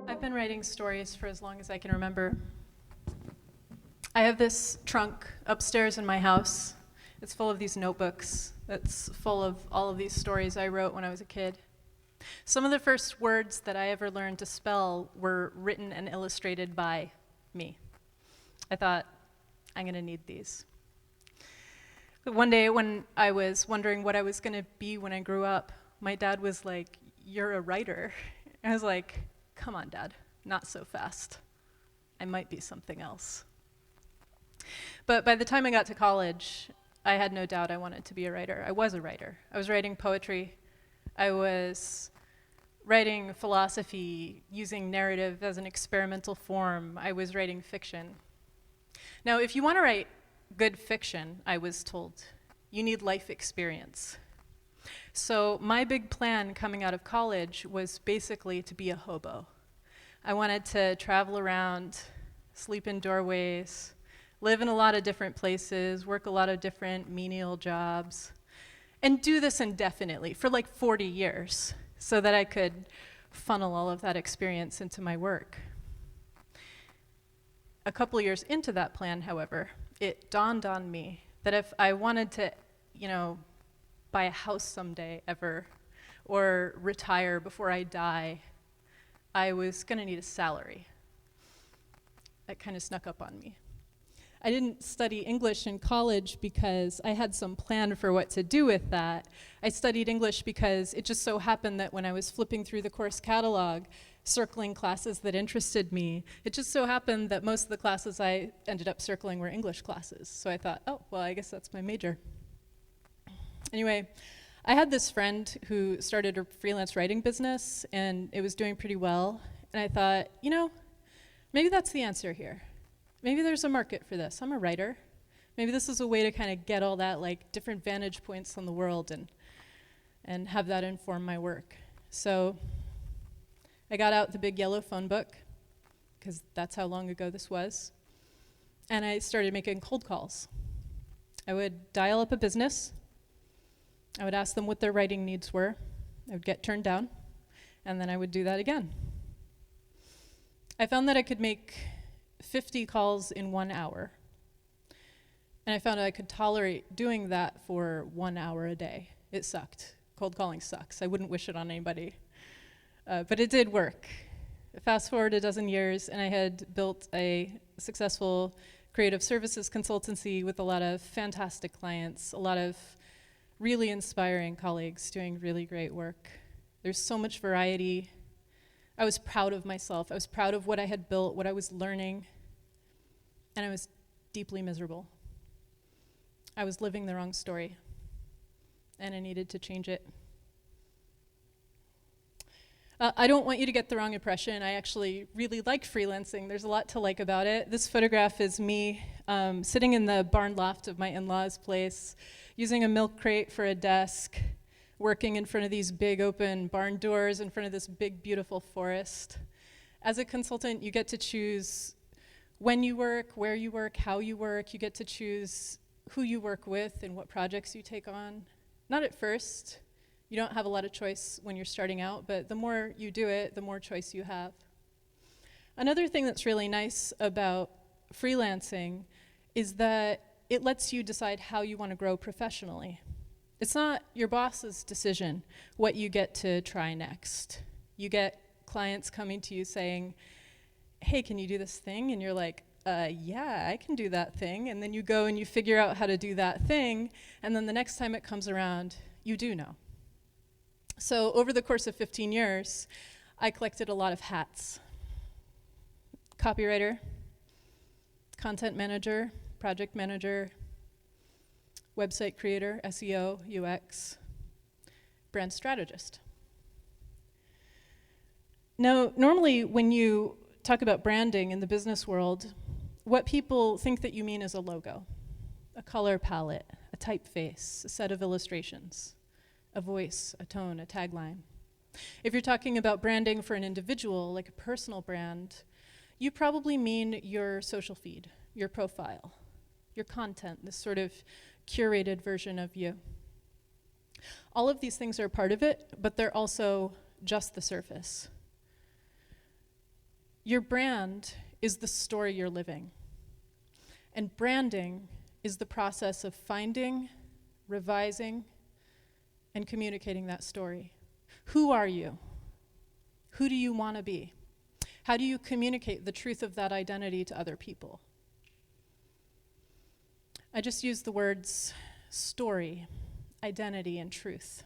I've been writing stories for as long as I can remember. I have this trunk upstairs in my house. It's full of these notebooks. It's full of all of these stories I wrote when I was a kid. Some of the first words that I ever learned to spell were written and illustrated by me. I thought, I'm going to need these. But one day when I was wondering what I was going to be when I grew up, my dad was like, "You're a writer." I was like, "Come on, Dad, not so fast. I might be something else." But by the time I got to college, I had no doubt I wanted to be a writer. I was a writer. I was writing poetry. I was writing philosophy, using narrative as an experimental form. I was writing fiction. Now, if you want to write good fiction, I was told, you need life experience. So my big plan coming out of college was basically to be a hobo. I wanted to travel around, sleep in doorways, live in a lot of different places, work a lot of different menial jobs, and do this indefinitely for like 40 years so that I could funnel all of that experience into my work. A couple years into that plan, however, it dawned on me that if I wanted to, buy a house someday ever, or retire before I die, I was going to need a salary. That kind of snuck up on me. I didn't study English in college because I had some plan for what to do with that. I studied English because it just so happened that when I was flipping through the course catalog, circling classes that interested me, it just so happened that most of the classes I ended up circling were English classes. So I thought, oh, well, I guess that's my major. Anyway, I had this friend who started a freelance writing business, and it was doing pretty well. And I thought, maybe that's the answer here. Maybe there's a market for this. I'm a writer. Maybe this is a way to kind of get all that different vantage points on the world and have that inform my work. So I got out the big yellow phone book, because that's how long ago this was, and I started making cold calls. I would dial up a business. I would ask them what their writing needs were. I would get turned down, and then I would do that again. I found that I could make 50 calls in 1 hour. And I found I could tolerate doing that for 1 hour a day. It sucked. Cold calling sucks. I wouldn't wish it on anybody. But it did work. Fast forward a dozen years, and I had built a successful creative services consultancy with a lot of fantastic clients, a lot of really inspiring colleagues doing really great work. There's so much variety. I was proud of myself. I was proud of what I had built, what I was learning, and I was deeply miserable. I was living the wrong story, and I needed to change it. I don't want you to get the wrong impression. I actually really like freelancing. There's a lot to like about it. This photograph is me sitting in the barn loft of my in-laws' place, using a milk crate for a desk, working in front of these big open barn doors in front of this big, beautiful forest. As a consultant, you get to choose when you work, where you work, how you work. You get to choose who you work with and what projects you take on. Not at first. You don't have a lot of choice when you're starting out, but the more you do it, the more choice you have. Another thing that's really nice about freelancing is that it lets you decide how you want to grow professionally. It's not your boss's decision what you get to try next. You get clients coming to you saying, "Hey, can you do this thing?" And you're like, yeah, I can do that thing. And then you go and you figure out how to do that thing, and then the next time it comes around, you do know. So over the course of 15 years, I collected a lot of hats. Copywriter, content manager, project manager, website creator, SEO, UX, brand strategist. Now, normally when you talk about branding in the business world, what people think that you mean is a logo, a color palette, a typeface, a set of illustrations, a voice, a tone, a tagline. If you're talking about branding for an individual, like a personal brand, you probably mean your social feed, your profile, your content, this sort of curated version of you. All of these things are part of it, but they're also just the surface. Your brand is the story you're living. And branding is the process of finding, revising, and communicating that story. Who are you? Who do you want to be? How do you communicate the truth of that identity to other people? I just used the words story, identity, and truth.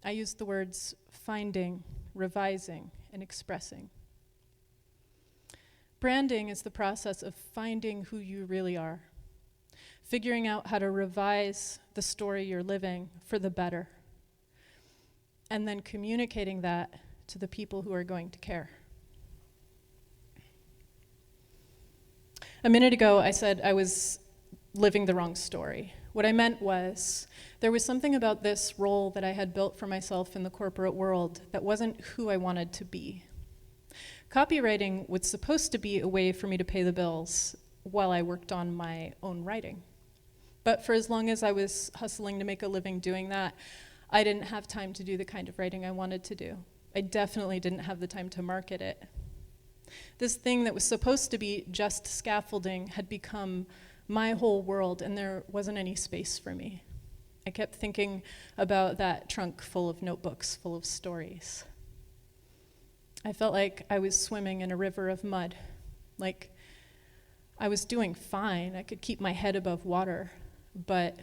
I used the words finding, revising, and expressing. Branding is the process of finding who you really are, figuring out how to revise the story you're living for the better, and then communicating that to the people who are going to care. A minute ago, I said I was living the wrong story. What I meant was, there was something about this role that I had built for myself in the corporate world that wasn't who I wanted to be. Copywriting was supposed to be a way for me to pay the bills while I worked on my own writing. But for as long as I was hustling to make a living doing that, I didn't have time to do the kind of writing I wanted to do. I definitely didn't have the time to market it. This thing that was supposed to be just scaffolding had become my whole world, and there wasn't any space for me. I kept thinking about that trunk full of notebooks, full of stories. I felt like I was swimming in a river of mud, like I was doing fine. I could keep my head above water, but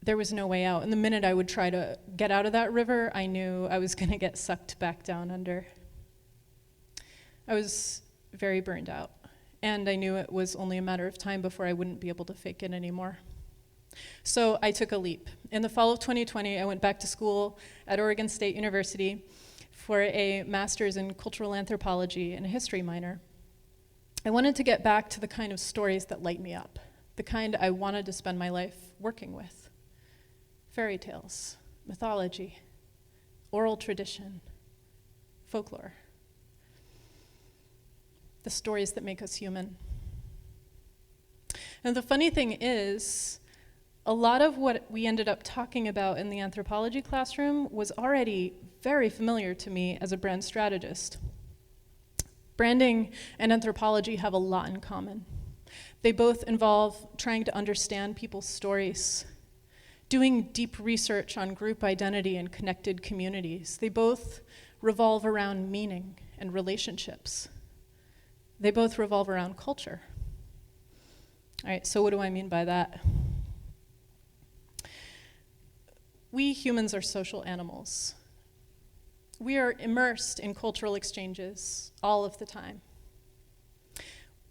there was no way out. And the minute I would try to get out of that river, I knew I was going to get sucked back down under. I was very burned out, and I knew it was only a matter of time before I wouldn't be able to fake it anymore. So I took a leap. In the fall of 2020, I went back to school at Oregon State University for a master's in cultural anthropology and a history minor. I wanted to get back to the kind of stories that light me up, the kind I wanted to spend my life working with. Fairy tales, mythology, oral tradition, folklore. The stories that make us human. And the funny thing is, a lot of what we ended up talking about in the anthropology classroom was already very familiar to me as a brand strategist. Branding and anthropology have a lot in common. They both involve trying to understand people's stories, doing deep research on group identity and connected communities. They both revolve around meaning and relationships. They both revolve around culture. All right, so what do I mean by that? We humans are social animals. We are immersed in cultural exchanges all of the time.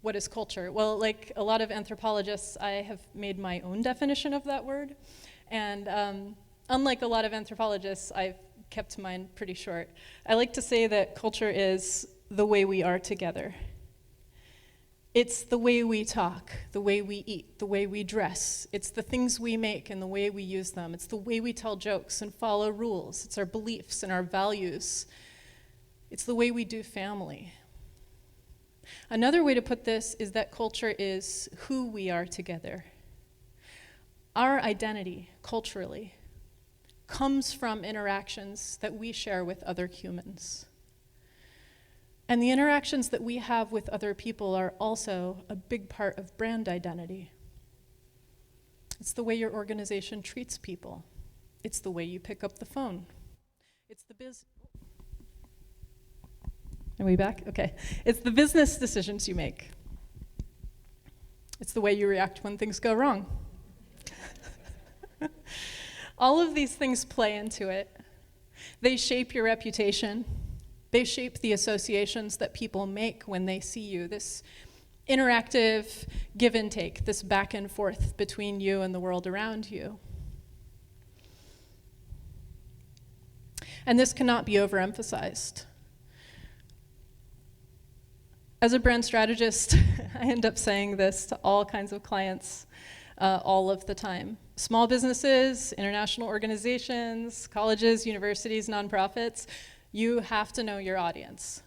What is culture? Well, like a lot of anthropologists, I have made my own definition of that word. And unlike a lot of anthropologists, I've kept mine pretty short. I like to say that culture is the way we are together. It's the way we talk, the way we eat, the way we dress. It's the things we make and the way we use them. It's the way we tell jokes and follow rules. It's our beliefs and our values. It's the way we do family. Another way to put this is that culture is who we are together. Our identity, culturally, comes from interactions that we share with other humans. And the interactions that we have with other people are also a big part of brand identity. It's the way your organization treats people. It's the way you pick up the phone. It's the Are we back? Okay. It's the business decisions you make. It's the way you react when things go wrong. All of these things play into it. They shape your reputation. They shape the associations that people make when they see you, this interactive give and take, this back and forth between you and the world around you. And this cannot be overemphasized. As a brand strategist, I end up saying this to all kinds of clients all of the time. Small businesses, international organizations, colleges, universities, nonprofits, you have to know your audience.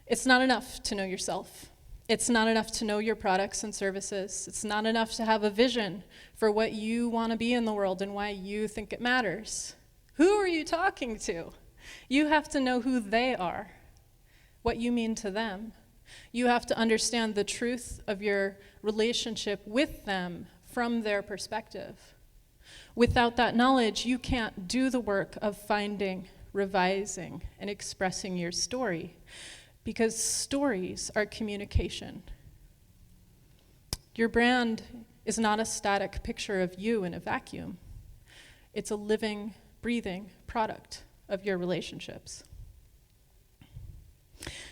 It's not enough to know yourself. It's not enough to know your products and services. It's not enough to have a vision for what you want to be in the world and why you think it matters. Who are you talking to? You have to know who they are, what you mean to them. You have to understand the truth of your relationship with them from their perspective. Without that knowledge, you can't do the work of finding, revising, and expressing your story, because stories are communication. Your brand is not a static picture of you in a vacuum. It's a living, breathing product of your relationships.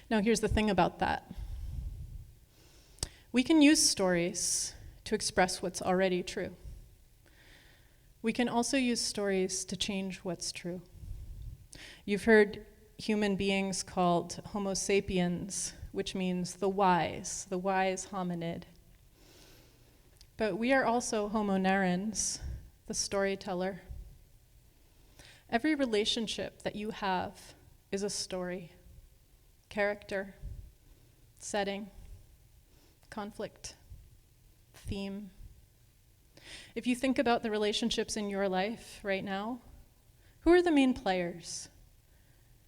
Now, here's the thing about that. We can use stories to express what's already true. We can also use stories to change what's true. You've heard human beings called Homo sapiens, which means the wise hominid. But we are also Homo narrans, the storyteller. Every relationship that you have is a story, character, setting, conflict, theme. If you think about the relationships in your life right now, who are the main players?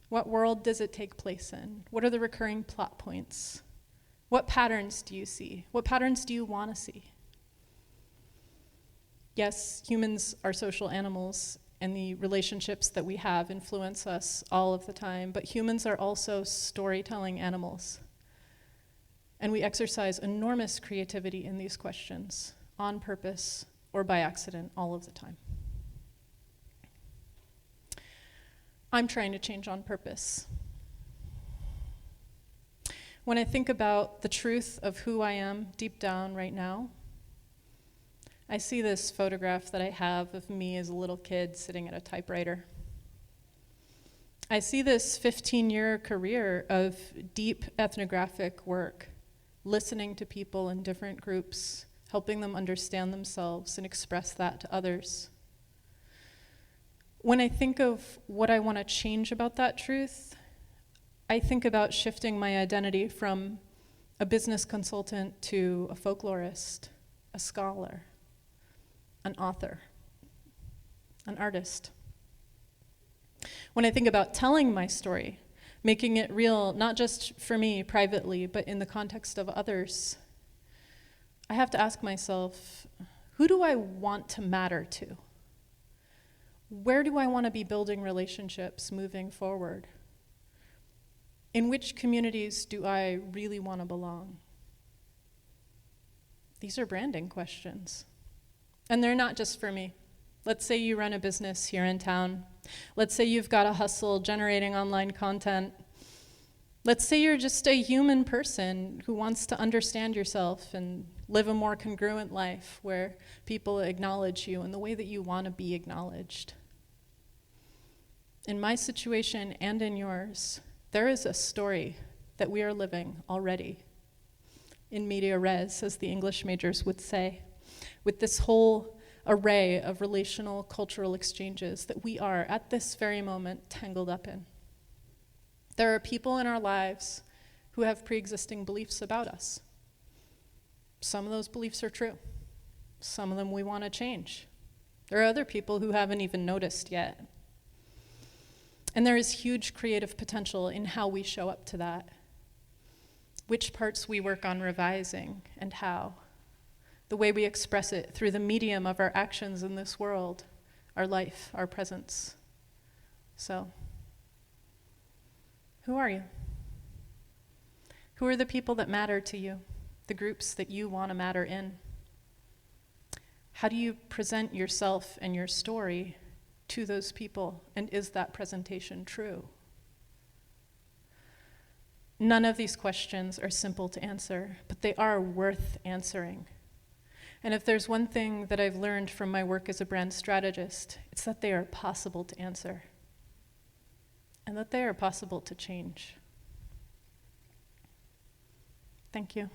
What world does it take place in? What are the recurring plot points? What patterns do you see? What patterns do you want to see? Yes, humans are social animals, and the relationships that we have influence us all of the time, but humans are also storytelling animals. And we exercise enormous creativity in these questions, on purpose or by accident, all of the time. I'm trying to change on purpose. When I think about the truth of who I am deep down right now, I see this photograph that I have of me as a little kid sitting at a typewriter. I see this 15-year career of deep ethnographic work, listening to people in different groups, helping them understand themselves and express that to others. When I think of what I want to change about that truth, I think about shifting my identity from a business consultant to a folklorist, a scholar, an author, an artist. When I think about telling my story, making it real, not just for me privately, but in the context of others, I have to ask myself, who do I want to matter to? Where do I want to be building relationships moving forward? In which communities do I really want to belong? These are branding questions. And they're not just for me. Let's say you run a business here in town. Let's say you've got a hustle generating online content. Let's say you're just a human person who wants to understand yourself and live a more congruent life where people acknowledge you in the way that you want to be acknowledged. In my situation and in yours, there is a story that we are living already. In media res, as the English majors would say, with this whole array of relational cultural exchanges that we are, at this very moment, tangled up in. There are people in our lives who have pre-existing beliefs about us. Some of those beliefs are true. Some of them we want to change. There are other people who haven't even noticed yet. And there is huge creative potential in how we show up to that. Which parts we work on revising and how. The way we express it through the medium of our actions in this world, our life, our presence. So, who are you? Who are the people that matter to you? The groups that you want to matter in? How do you present yourself and your story to those people? And is that presentation true? None of these questions are simple to answer, but they are worth answering. And if there's one thing that I've learned from my work as a brand strategist, it's that they are possible to answer and that they are possible to change. Thank you.